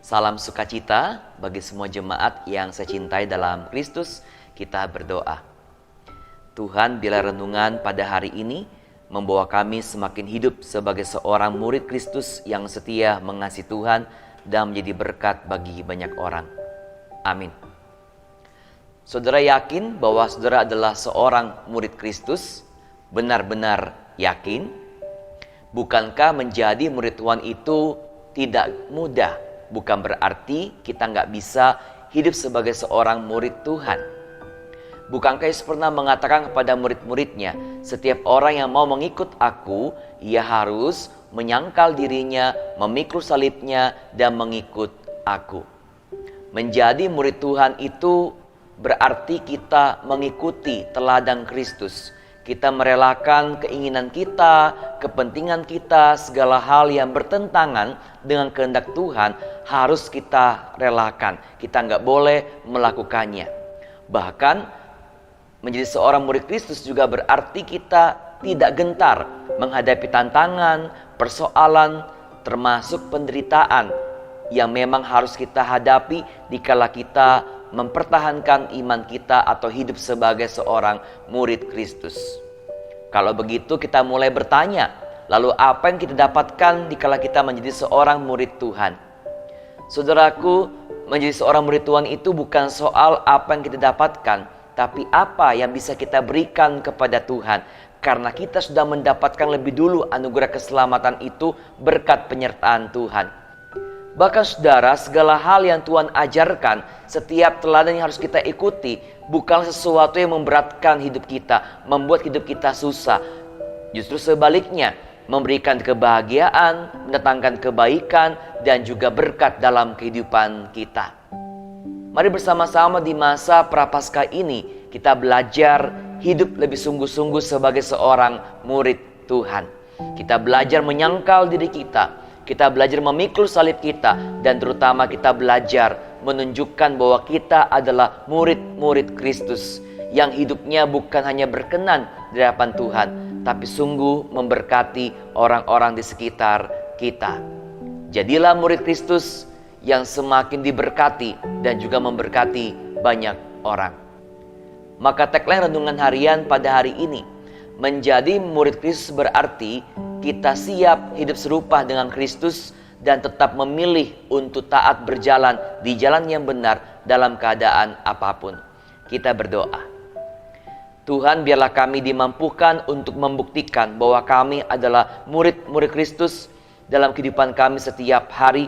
Salam sukacita bagi semua jemaat yang saya cintai dalam Kristus. Kita berdoa. Tuhan, bila renungan pada hari ini membawa kami semakin hidup sebagai seorang murid Kristus yang setia mengasihi Tuhan dan menjadi berkat bagi banyak orang. Amin. Saudara yakin bahwa saudara adalah seorang murid Kristus? Benar-benar yakin? Bukankah menjadi murid Tuhan itu tidak mudah? Bukan berarti kita nggak bisa hidup sebagai seorang murid Tuhan. Bukankah Yesus pernah mengatakan kepada murid-muridnya, setiap orang yang mau mengikut aku, ia harus menyangkal dirinya, memikul salibnya, dan mengikut aku. Menjadi murid Tuhan itu berarti kita mengikuti teladan Kristus. Kita merelakan keinginan kita, kepentingan kita, segala hal yang bertentangan dengan kehendak Tuhan harus kita relakan. Kita nggak boleh melakukannya. Bahkan menjadi seorang murid Kristus juga berarti kita tidak gentar menghadapi tantangan, persoalan, termasuk penderitaan yang memang harus kita hadapi dikala kita mempertahankan iman kita atau hidup sebagai seorang murid Kristus. Kalau begitu kita mulai bertanya, lalu apa yang kita dapatkan dikala kita menjadi seorang murid Tuhan? Saudaraku, menjadi seorang murid Tuhan itu bukan soal apa yang kita dapatkan, tapi apa yang bisa kita berikan kepada Tuhan. Karena kita sudah mendapatkan lebih dulu anugerah keselamatan itu berkat penyertaan Tuhan. Bahkan saudara, segala hal yang Tuhan ajarkan, setiap teladan yang harus kita ikuti, bukan sesuatu yang memberatkan hidup kita, membuat hidup kita susah. Justru sebaliknya, memberikan kebahagiaan, mendatangkan kebaikan, dan juga berkat dalam kehidupan kita. Mari bersama-sama di masa Prapaskah ini, kita belajar hidup lebih sungguh-sungguh sebagai seorang murid Tuhan. Kita belajar menyangkal diri kita. Kita belajar memikul salib kita, dan terutama kita belajar menunjukkan bahwa kita adalah murid-murid Kristus yang hidupnya bukan hanya berkenan di hadapan Tuhan, tapi sungguh memberkati orang-orang di sekitar kita. Jadilah murid Kristus yang semakin diberkati dan juga memberkati banyak orang. Maka tagline renungan harian pada hari ini, menjadi murid Kristus berarti kita siap hidup serupa dengan Kristus dan tetap memilih untuk taat berjalan di jalan yang benar dalam keadaan apapun. Kita berdoa. Tuhan, biarlah kami dimampukan untuk membuktikan bahwa kami adalah murid-murid Kristus dalam kehidupan kami setiap hari,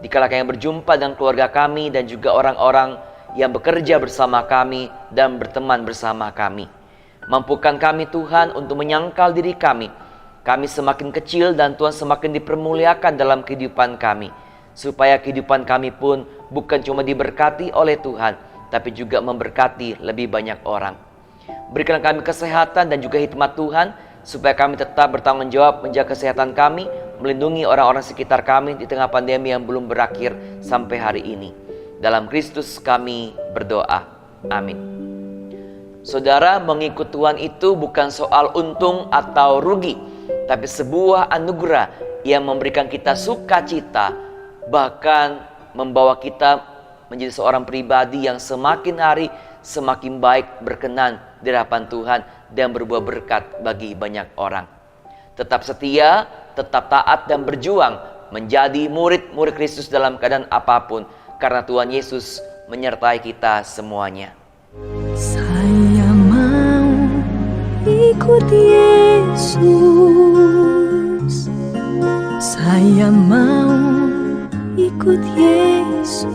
dikala kami berjumpa dengan keluarga kami dan juga orang-orang yang bekerja bersama kami dan berteman bersama kami. Mampukan kami Tuhan untuk menyangkal diri kami. Kami semakin kecil dan Tuhan semakin dipermuliakan dalam kehidupan kami. Supaya kehidupan kami pun bukan cuma diberkati oleh Tuhan, tapi juga memberkati lebih banyak orang. Berikan kami kesehatan dan juga hikmat Tuhan, supaya kami tetap bertanggung jawab menjaga kesehatan kami, melindungi orang-orang sekitar kami di tengah pandemi yang belum berakhir sampai hari ini. Dalam Kristus kami berdoa. Amin. Saudara, mengikut Tuhan itu bukan soal untung atau rugi, tapi sebuah anugerah yang memberikan kita sukacita, bahkan membawa kita menjadi seorang pribadi yang semakin hari semakin baik, berkenan di hadapan Tuhan, dan berbuah berkat bagi banyak orang. Tetap setia, tetap taat dan berjuang menjadi murid-murid Kristus dalam keadaan apapun, karena Tuhan Yesus menyertai kita semuanya. Saya mau ikut Yesus. Saya mau ikut Yesus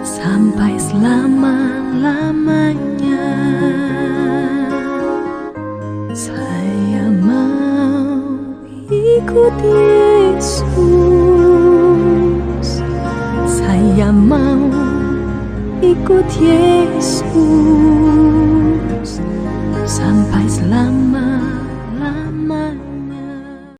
sampai selama-lamanya. Saya mau ikut Yesus. Saya mau ikut Yesus sampai selama